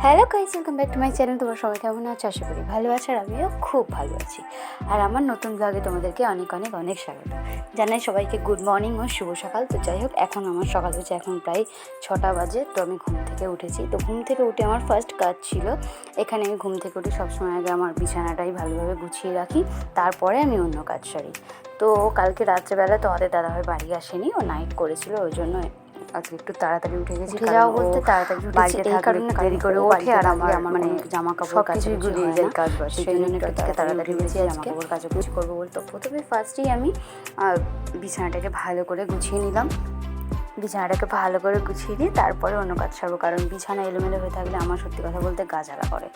Hello guys, welcome back to my channel. তোমার সবাই কেমন আছো? আশা করি ভালো আছো, আর আমিও খুব ভালো আছি। আর আমার নতুন ব্লগে তোমাদেরকে অনেক অনেক অনেক স্বাগত জানাই সবাইকে। গুড মর্নিং ও শুভ সকাল। তো যাই হোক, এখন আমার সকাল হচ্ছে, এখন প্রায় 6টা বাজে। তো আমি ঘুম থেকে উঠেছি। তো ঘুম থেকে উঠে আমার ফার্স্ট কাজ ছিল, এখানে আমি ঘুম থেকে উঠে সবসময় আগে আমার বিছানাটাই ভালোভাবে গুছিয়ে রাখি, তারপরে আমি অন্য কাজ সারি। তো কালকে রাত্রেবেলা তোমাদের দাদাভাই বাড়ি আসেনি, ও নাইট করেছিল, ওই জন্য আজকে একটু তাড়াতাড়ি উঠে গেছি। উঠে যাওয়া বলতে তাড়াতাড়ি বাড়িতে এই কারণে দেরি করে ওঠে, আর আমার মানে জামা কাপড় কিছুই কাচাকুচি গুলিয়ে হয় যায় না, কাজ বাজ, সেই জন্য একটু আজকে তাড়াতাড়ি উঠেছি। জামা কাপড় কাচাকুচি করবো বলে তো প্রথমে ফার্স্টেই আমি বিছানাটাকে ভালো করে গুছিয়ে নিলাম। বিছানাটাকে ভালো করে গুছিয়ে নিয়ে তারপরে অন্য কাজ সারবো, কারণ বিছানা এলোমেলো হয়ে থাকলে আমার সত্যি কথা বলতে গা জ্বালা করে।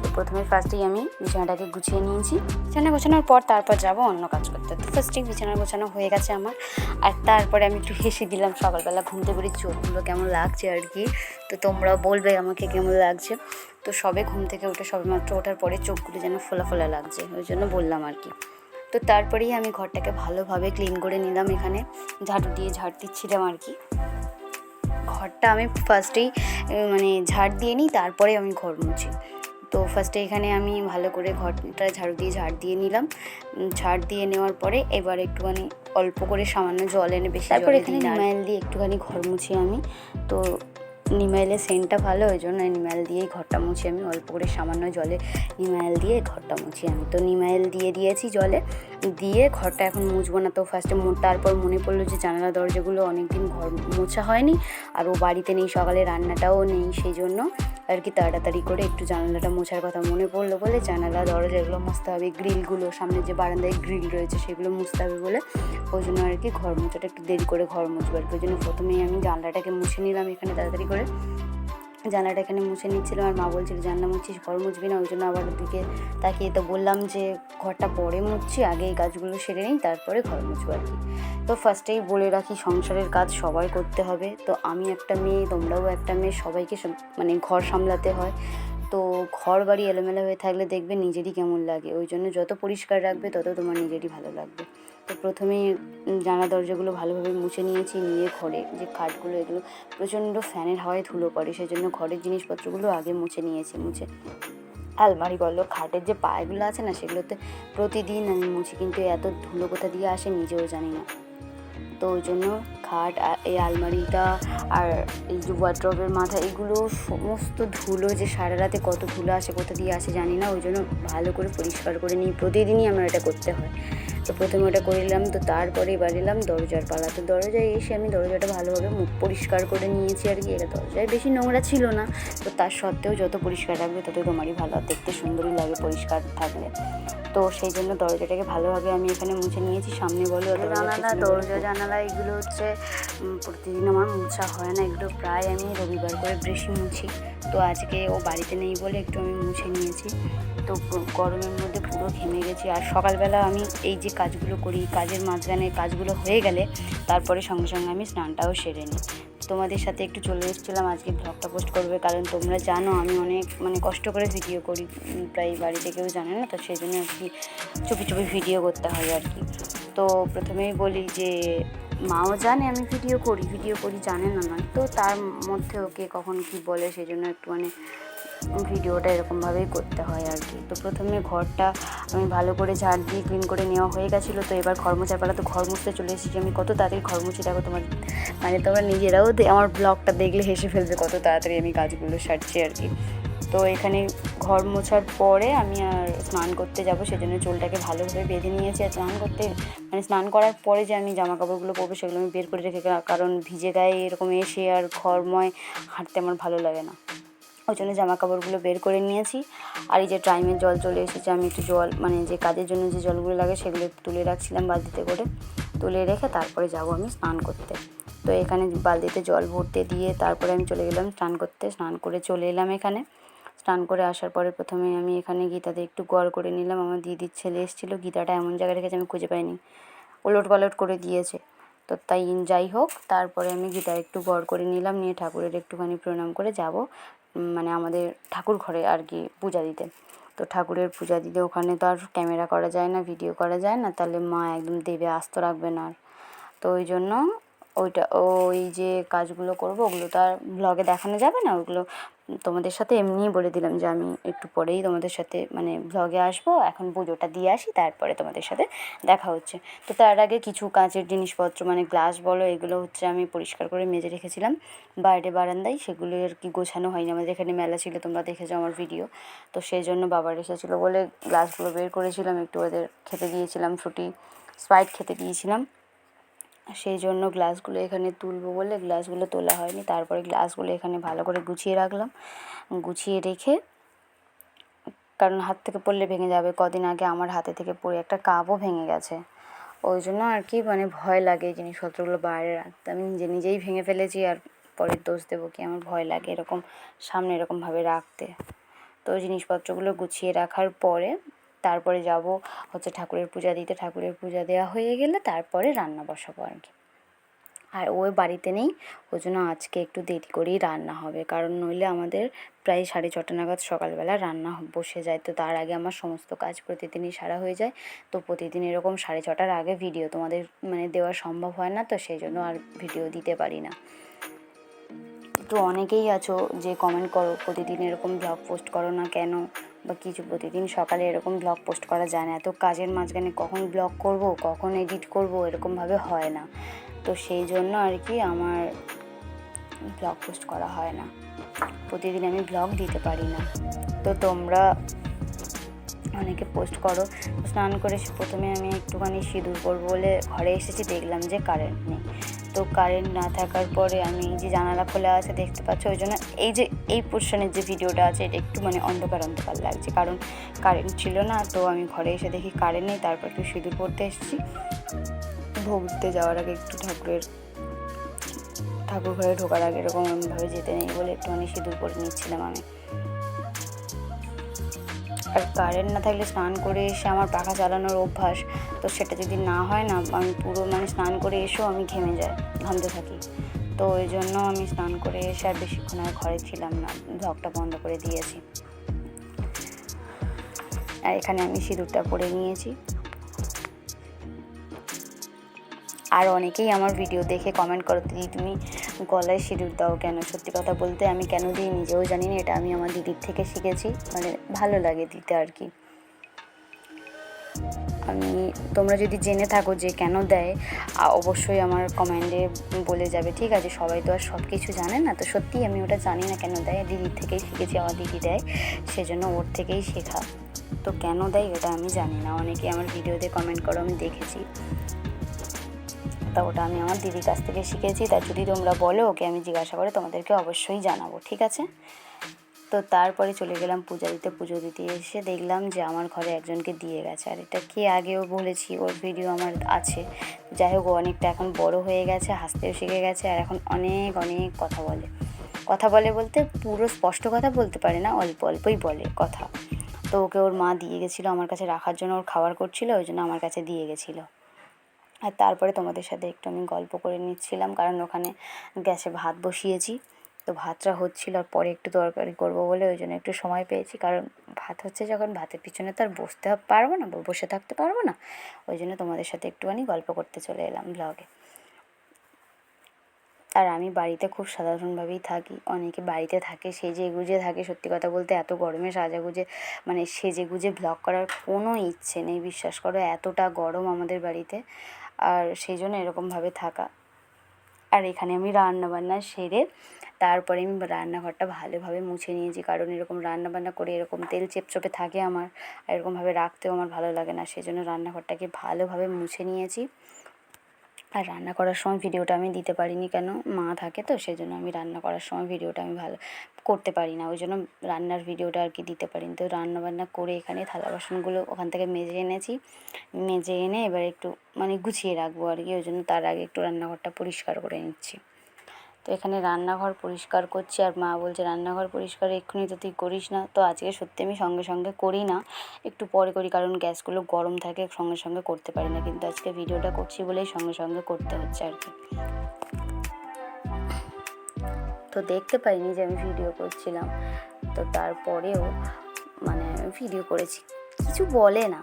তো প্রথমে ফার্স্টেই আমি বিছানাটাকে গুছিয়ে নিয়েছি। বিছানা গোছানোর পর তারপর যাবো অন্য কাজ করতে। তো ফার্স্টেই বিছানা গোছানো হয়ে গেছে আমার, আর তারপরে আমি একটু হেসে দিলাম। সকালবেলা ঘুম থেকে উঠে চোখগুলো কেমন লাগছে আর কি, তো তোমরাও বলবে আমাকে কেমন লাগছে। তো সবে ঘুম থেকে উঠে সবেমাত্র ওঠার পরে চোখগুলো যেন ফোলা ফোলা লাগছে, ওই জন্য বললাম আর কি। তো তারপরেই আমি ঘরটাকে ভালোভাবে ক্লিন করে নিলাম। এখানে ঝাড়ু দিয়ে ঝাড় দিচ্ছিলাম আর কি। ঘরটা আমি ফার্স্টেই মানে ঝাড় দিয়ে নিই, তারপরে আমি ঘর মুছি। তো ফার্স্টে এখানে আমি ভালো করে ঘরটা ঝাড়ু দিয়ে ঝাড় দিয়ে নিলাম। ঝাড় দিয়ে নেওয়ার পরে এবার একটুখানি অল্প করে সামান্য জল এনে, বেশি তারপর এখানে নিমাইল দিয়ে একটুখানি ঘর মুছি আমি। তো নিমাইলের সেন্টটা ভালো, ওই জন্য নিমাইল দিয়েই ঘরটা মুছি আমি। অল্প করে সামান্য জলে নিমাইল দিয়ে ঘরটা মুছি আমি। তো নিমাইল দিয়ে দিয়েছি জলে, দিয়ে ঘরটা এখন মুছবো না। তো ফার্স্টে তারপর মনে পড়লো যে জানালা দরজাগুলো অনেকদিন ঘর মোছা হয়নি, আর ও বাড়িতে নেই, সকালে রান্নাটাও নেই, সেই জন্য আর কি তাড়াতাড়ি করে একটু জানালাটা মোছার কথা মনে পড়লো বলে জানালা দরজাগুলো মুছতে হবে, গ্রিলগুলো, সামনে যে বারান্দায় গ্রিল রয়েছে সেগুলো মুছতে হবে বলে, ওই জন্য আর কি ঘর মোছাটা একটু দেরি করে ঘর মুছবো আর কি। ওই জন্য প্রথমেই আমি জানলাটাকে মুছে নিলাম এখানে তাড়াতাড়ি করে। জানলাটা এখানে মুছে নিচ্ছিলাম, আর মা বলছিল জানলা মুছছিস, ঘর মুছবি না? ওই জন্য আবার ওদিকে তাকিয়ে তো বললাম যে ঘরটা পরে মুছছি, আগে এই কাজগুলো সেরে নিই, তারপরে ঘর মুছবো আর কি। তো ফার্স্টেই বলে রাখি, সংসারের কাজ সবাই করতে হবে। তো আমি একটা মেয়ে, তোমরাও একটা মেয়ে, সবাইকে মানে ঘর সামলাতে হয়। তো ঘর বাড়ি এলোমেলো হয়ে থাকলে দেখবে নিজেরই কেমন লাগে, ওই জন্য যত পরিষ্কার রাখবে তত তোমার নিজেরই ভালো লাগবে। তো প্রথমেই জানলা দরজাগুলো ভালোভাবে মুছে নিয়েছি, নিয়ে ঘরে যে খাটগুলো, এগুলো প্রচণ্ড ফ্যানের হাওয়ায় ধুলো পড়ে, সেই জন্য ঘরের জিনিসপত্রগুলো আগে মুছে নিয়েছি। মুছে আলমারি বলো, খাটের যে পায়গুলো আছে না, সেগুলোতে প্রতিদিন আমি মুছি, কিন্তু এত ধুলো কোথা দিয়ে আসে নিজেও জানি না। তো ওই জন্য খাট, এই আলমারিটা, আর এই যে ওয়ার্ড্রবের মাথা, এগুলো সমস্ত ধুলো, যে সারা রাতে কত ধুলো আসে, কোথা দিয়ে আসে জানি না, ওই জন্য ভালো করে পরিষ্কার করে নিই। প্রতিদিনই আমার এটা করতে হয়। তো প্রথমে ওটা করে নিলাম। তো তারপরে এবার এলাম দরজার পালা। তো দরজায় এসে আমি দরজাটা ভালোভাবে মুখ পরিষ্কার করে নিয়েছি আর কি। এটা দরজায় বেশি নোংরা ছিল না, তো তার সত্ত্বেও যত পরিষ্কার রাখবে তত তোমারই ভালো, আর দেখতে সুন্দরই লাগে পরিষ্কার থাকলে। তো সেই জন্য দরজাটাকে ভালোভাবে আমি এখানে মুছে নিয়েছি। সামনে বলো জানালা, দরজা জানালা, এগুলো হচ্ছে প্রতিদিন আমার মোছা হয় না, এগুলো প্রায় আমি রবিবার করে বেশি মুছি। তো আজকে ও বাড়িতে নেই বলে একটু আমি মুছে নিয়েছি। তো গরমের মধ্যে পুরো ঘেমে গেছি। আর সকালবেলা আমি এই যে কাজগুলো করি, কাজের মাঝখানে কাজগুলো হয়ে গেলে তারপরে সঙ্গে সঙ্গে আমি স্নানটাও সেরে নিই। তোমাদের সাথে একটু চলে এসেছিলাম আজকে ব্লগটা পোস্ট করবে, কারণ তোমরা জানো আমি অনেক মানে কষ্ট করে ভিডিও করি, প্রায় বাড়িতে কেউ জানে না, তো সেই জন্য আর কি চুপি চুপি ভিডিও করতে হয় আর কি। তো প্রথমেই বলি যে মাও জানে আমি ভিডিও করি জানে না নয়, তো তার মধ্যে ওকে কখন কী বলে, সেই জন্য একটু মানে ভিডিওটা এরকমভাবেই করতে হয় আর কি। তো প্রথমে ঘরটা আমি ভালো করে ঝাড় দিয়ে ক্লিন করে নেওয়া হয়ে গেছিলো। তো এবার ঘর মোছার পালা। তো ঘর মুছতে চলে এসেছি আমি। কত তাড়াতাড়ি ঘর মুছে, দেখো তোমার মানে তোমরা নিজেরাও আমার ব্লগটা দেখলে হেসে ফেলবে, কত তাড়াতাড়ি আমি কাজগুলো সারছি আর কি। তো এখানে ঘর মোছার পরে আমি আর স্নান করতে যাব, সেজন্য চুলটাকে ভালোভাবে বেঁধে নিয়েছি। আর স্নান করতে মানে স্নান করার পরে যে আমি জামা কাপড়গুলো পরবো সেগুলো আমি বের করে রেখে, কারণ ভিজে গায়ে এরকম এসে আর ঘরময় হাঁটতে আমার ভালো লাগে না, ওই জন্য জামা কাপড়গুলো বের করে নিয়েছি। আর এই যে টাইমের জল চলে এসেছে, আমি একটু জল মানে যে কাজের জন্য যে জলগুলো লাগে সেগুলো তুলে রাখছিলাম বালতিতে করে, তুলে রেখে তারপরে যাব আমি স্নান করতে। তো এখানে বালতিতে জল ভরতে দিয়ে তারপরে আমি চলে গেলাম স্নান করতে। স্নান করে চলে এলাম এখানে। স্নান করে আসার পরে প্রথমে আমি এখানে গীতাতে একটু গড় করে নিলাম। আমার দিদির ছেলে এসেছিলো, গীতাটা এমন জায়গায় রেখেছে আমি খুঁজে পাইনি, ওলট পালট করে দিয়েছে। তো তাই যাই হোক, তারপরে আমি গীতা একটু গড় করে নিলাম, নিয়ে ঠাকুরের একটুখানি প্রণাম করে যাব মানে আমাদের ঠাকুর ঘরে আর কি পূজা দিতে। তো ঠাকুরের পূজা দিতে ওখানে তো আর ক্যামেরা করা যায় না, ভিডিও করা যায় না, তাহলে মা একদম দেবে, আস্ত রাখবে না আর। তো ওই জন্য ওই যে কাজগুলো করবো ওগুলো তো আর ব্লগে দেখানো যাবে না, ওগুলো তোমাদের সাথে এমনিই বলে দিলাম যে আমি একটু পরেই তোমাদের সাথে মানে ব্লগে আসবো, এখন পুজোটা দিয়ে আসি তারপরে তোমাদের সাথে দেখা হচ্ছে। তো তার আগে কিছু কাঁচের জিনিসপত্র মানে গ্লাস বলো এগুলো হচ্ছে আমি পরিষ্কার করে মেজে রেখেছিলাম বাইরে বারান্দায়, সেগুলো আর কি গোছানো হয়নি। আমাদের এখানে মেলা ছিল, তোমরা দেখেছো আমার ভিডিও। তো সেই জন্য বাবার এসেছিলো বলে গ্লাসগুলো বের করেছিলাম, একটু ওদের খেতে দিয়েছিলাম, ফ্রুটি স্প্রাইট খেতে দিয়েছিলাম, সেই জন্য গ্লাসগুলো এখানে তুলবো বলে গ্লাসগুলো তোলা হয়নি। তারপরে গ্লাসগুলো এখানে ভালো করে গুছিয়ে রাখলাম, গুছিয়ে রেখে, কারণ হাত থেকে পড়লে ভেঙে যাবে। কদিন আগে আমার হাতে থেকে পড়ে একটা কাপও ভেঙে গেছে, ওই জন্য আর কি মানে ভয় লাগে এই জিনিসপত্রগুলো বাইরে রাখতে। আমি নিজেই ভেঙে ফেলেছি আর পরের দোষ দেবো কি, আমার ভয় লাগে এরকম সামনে এরকমভাবে রাখতে। তো জিনিসপত্রগুলো গুছিয়ে রাখার পরে তারপরে যাব হচ্ছে ঠাকুরের পূজা দিতে। ঠাকুরের পূজা দেওয়া হয়ে গেলে তারপরে রান্না বসাবো আর কি। আর ওই বাড়িতে নেই, ওই জন্য আজকে একটু দেরি করেই রান্না হবে, কারণ নইলে আমাদের প্রায় 6:30 নাগাদ সকালবেলা রান্না বসে যায়। তো তার আগে আমার সমস্ত কাজ প্রতিদিনই সারা হয়ে যায়। তো প্রতিদিন এরকম 6:30টার আগে ভিডিও তোমাদের মানে দেওয়া সম্ভব হয় না, তো সেই জন্য আর ভিডিও দিতে পারি না। তো অনেকেই আছো যে কমেন্ট করো প্রতিদিন এরকম ব্লগ পোস্ট করো না কেন বা কিছু, প্রতিদিন সকালে এরকম ব্লগ পোস্ট করা যায় না, এত কাজের মাঝখানে কখন ব্লগ করব কখন এডিট করব এরকমভাবে হয় না। তো সেই জন্য আর কি আমার ব্লগ পোস্ট করা হয় না, প্রতিদিন আমি ব্লগ দিতে পারি না। তো তোমরা অনেকে পোস্ট করো। স্নান করে প্রথমে আমি একটুখানি সিঁদুর করবো বলে ঘরে এসেছি, দেখলাম যে কারেন্ট নেই। তো কারেন্ট না থাকার পরে আমি এই যে জানালা খোলা আছে দেখতে পাচ্ছ, ওই জন্য এই পোর্শনের যে ভিডিওটা আছে এটা একটু মানে অন্ধকার অন্ধকার লাগছে, কারণ কারেন্ট ছিল না। তো আমি ঘরে এসে দেখি কারেন্ট নেই, তারপর একটু সিঁদুর পরতে এসেছি। ভোগ দিতে যাওয়ার আগে একটু ঠাকুর ঘরে ঢোকার আগে এরকমভাবে যেতে নেই বলে একটুখানি সিঁদুর পরে নিচ্ছিলাম আমি। আর কারেন্ট না থাকলে স্নান করে এসে আমার পাখা চালানোর অভ্যাস, তো সেটা যদি না হয় না আমি পুরো মানে স্নান করে এসেও আমি ঘামতে থাকি। তো ওই জন্য আমি স্নান করে এসে আর বেশিক্ষণ আর ঘরে ছিলাম না, ব্লগটা বন্ধ করে দিয়েছি। আর এখানে আমি সিঁদুরটা পরে নিয়েছি। আর অনেকেই আমার ভিডিও দেখে কমেন্ট করো দিদি তুমি গলায় সিঁদুর দাও কেন? সত্যি কথা বলতে আমি কেন দিই নিজেও জানি না, এটা আমি আমার দিদির থেকে শিখেছি, মানে ভালো লাগে দিতে আর কি। তোমরা যদি জেনে থাকো যে কেন দেয় অবশ্যই আমার কমেন্টে বলে যাবে, ঠিক আছে? সবাই তো আর সব কিছু জানে না, তো সত্যিই আমি ওটা জানি না কেন দেয়, দিদির থেকেই শিখেছি, আমার দিদি দেয় সেজন্য ওর থেকেই শেখা। তো কেন দেয় ওটা আমি জানি না, অনেকে আমার ভিডিওতে কমেন্ট করো আমি দেখেছি, তা ওটা আমি আমার দিদির কাছ থেকে শিখেছি। তা যদি তোমরা বলো ওকে আমি জিজ্ঞাসা করে তোমাদেরকে অবশ্যই জানাবো, ঠিক আছে? তো তারপরে চলে গেলাম পূজা দিতে। পুজো দিতে এসে দেখলাম যে আমার ঘরে একজনকে দিয়ে গেছে, আর এটা কি আগেও বলেছি, ওর ভিডিও আমার আছে। যাই হোক, ও অনেকটা এখন বড় হয়ে গেছে, হাসতেও শিখে গেছে, আর এখন অনেক অনেক কথা বলে বলতে পুরো স্পষ্ট কথা বলতে পারে না, অল্প অল্পই বলে কথা। তো ওকে ওর মা দিয়ে গেছিলো আমার কাছে রাখার জন্য, ওর খাবার করছিল ওই জন্য আমার কাছে দিয়ে গেছিলো। আর তারপরে তোমাদের সাথে একটু আমি গল্প করে নিচ্ছিলাম, কারণ ওখানে গ্যাসে ভাত বসিয়েছি, তো ভাতটা হচ্ছিল, আর পরে একটু তরকারি করবো বলে ওই জন্য একটু সময় পেয়েছি, কারণ ভাত হচ্ছে যখন ভাতের পিছনে তো আর বসে থাকতে পারবো না, ওই জন্য তোমাদের সাথে একটুখানি গল্প করতে চলে এলাম ব্লগে। আর আমি বাড়িতে খুব সাধারণভাবেই থাকি, অনেকে বাড়িতে থাকে সেজে গুজে থাকে, সত্যি কথা বলতে এত গরমে সেজে গুজে ব্লগ করার কোনো ইচ্ছে নেই, বিশ্বাস করো, এতটা গরম আমাদের বাড়িতে, আর সেই জন্য এরকমভাবে থাকা। আর এখানে আমি রান্নাবান্না সেরে তারপরে আমি রান্নাঘরটা ভালোভাবে মুছে নিয়েছি, কারণ এরকম রান্নাবান্না করে এরকম তেল চেপচেপে থাকে আমার, আর এরকমভাবে রাখতেও আমার ভালো লাগে না, সেই জন্য রান্নাঘরটাকে ভালোভাবে মুছে নিয়েছি। আর রান্না করার সময় ভিডিওটা আমি দিতে পারিনি, কেন মা থাকে তো সেই জন্য আমি রান্না করার সময় ভিডিওটা আমি ভালো করতে পারি না, ওই জন্য রান্নার ভিডিওটা আর কি দিতে পারিনি। তো রান্নাবান্না করে এখানে থালা বাসনগুলো ওখান থেকে মেজে এনে এবার একটু মানে গুছিয়ে রাখবো আর কি, ওই জন্য তার আগে একটু রান্নাঘরটা পরিষ্কার করে নিচ্ছি। তো এখানে রান্নাঘর পরিষ্কার করছি, আর মা বলছে রান্নাঘর পরিষ্কার এক্ষুনি তো তুই করিস না। তো আজকে সত্যি আমি সঙ্গে সঙ্গে করি না, একটু পরে করি, কারণ গ্যাসগুলো গরম থাকে, সঙ্গে সঙ্গে করতে পারি না, কিন্তু আজকে ভিডিওটা করছি বলেই সঙ্গে সঙ্গে করতে হচ্ছে আর কি। তো দেখতে পাইনি যে আমি ভিডিও করছিলাম, তো তারপরেও মানে ভিডিও করেছি, কিছু বলে না,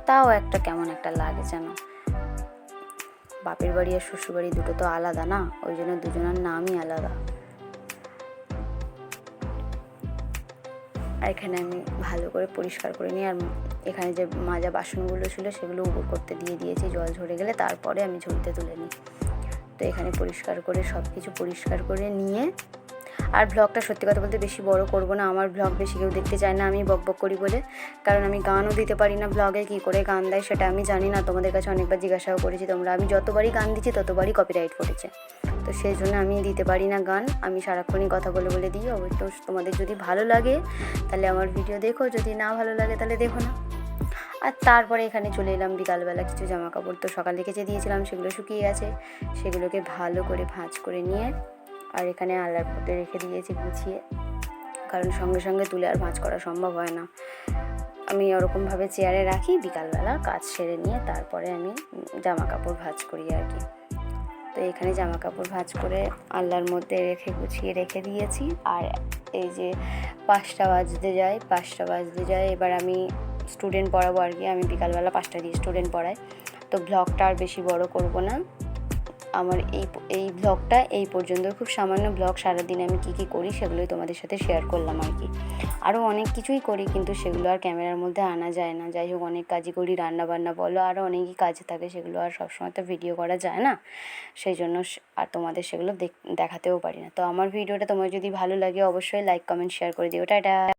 তাও একটা কেমন একটা লাগে যেন। বাপের বাড়ি আর শ্বশুর বাড়ি দুটো তো আলাদা না, ওই জন্য দুজনের নামই আলাদা। আর এখানে আমি ভালো করে পরিষ্কার করে নিই। আর এখানে যে মাজা বাসনগুলো ছিল সেগুলো উপর করতে দিয়ে দিয়েছি, জল ঝরে গেলে তারপরে আমি ঝুড়িতে তুলে নিই। তো এখানে পরিষ্কার করে সব কিছু পরিষ্কার করে নিয়ে, আর ব্লগটা সত্যি কথা বলতে বেশি বড় করব না, আমার ব্লগ বেশি কেউ দেখতে চায় না, আমি বকবক করি বলে। কারণ আমি গানও দিতে পারি না ব্লগে, কী করে গান দেয় সেটা আমি জানি না। তোমাদের কাছে অনেকবার জিজ্ঞাসাও করেছি তোমরা, আমি যতবারই গান দিচ্ছি ততবারই কপিরাইট পড়েছে। তো সেই জন্য আমি দিতে পারি না গান, আমি সারাক্ষণই কথা বলে বলে দিই। অবশ্য তোমাদের যদি ভালো লাগে তাহলে আমার ভিডিও দেখো, যদি না ভালো লাগে তাহলে দেখো না। আর তারপরে এখানে চলে এলাম বিকালবেলা, কিছু জামা কাপড় তো সকালে কেচে দিয়েছিলাম, সেগুলো শুকিয়ে গেছে, সেগুলোকে ভালো করে ভাঁজ করে নিয়ে আর এখানে আলনার মধ্যে রেখে দিয়েছি গুছিয়ে, কারণ সঙ্গে সঙ্গে তুলে আর ভাঁজ করা সম্ভব হয় না। আমি ওরকমভাবে চেয়ারে রাখি, বিকালবেলা কাজ সেরে নিয়ে তারপরে আমি জামা কাপড় ভাঁজ করি আর কি। তো এখানে জামা কাপড় ভাঁজ করে আলনার মধ্যে রেখে গুছিয়ে রেখে দিয়েছি। আর এই যে 5টা বাজতে যায়, এবার আমি স্টুডেন্ট পড়াবো আর কি। আমি বিকালবেলা 5টা দিয়ে স্টুডেন্ট পড়াই, তো ব্লগটা আর বেশি বড় করব না। আমার এই ব্লগটা এই পর্যন্ত, খুব সামান্য ব্লগ। সারাদিন আমি কী করি সেগুলোই তোমাদের সাথে শেয়ার করলাম আর কি। আরও অনেক কিছুই করি কিন্তু সেগুলো আর ক্যামেরার মধ্যে আনা যায় না। যাই হোক, অনেক কাজই করি, রান্নাবান্না বলো, আরও অনেকই কাজ থাকে, সেগুলো আর সবসময় তো ভিডিও করা যায় না, সেই জন্য আর তোমাদের সেগুলো দেখাতেও পারি না। তো আমার ভিডিওটা তোমার যদি ভালো লাগে অবশ্যই লাইক কমেন্ট শেয়ার করে দিও। টাটা।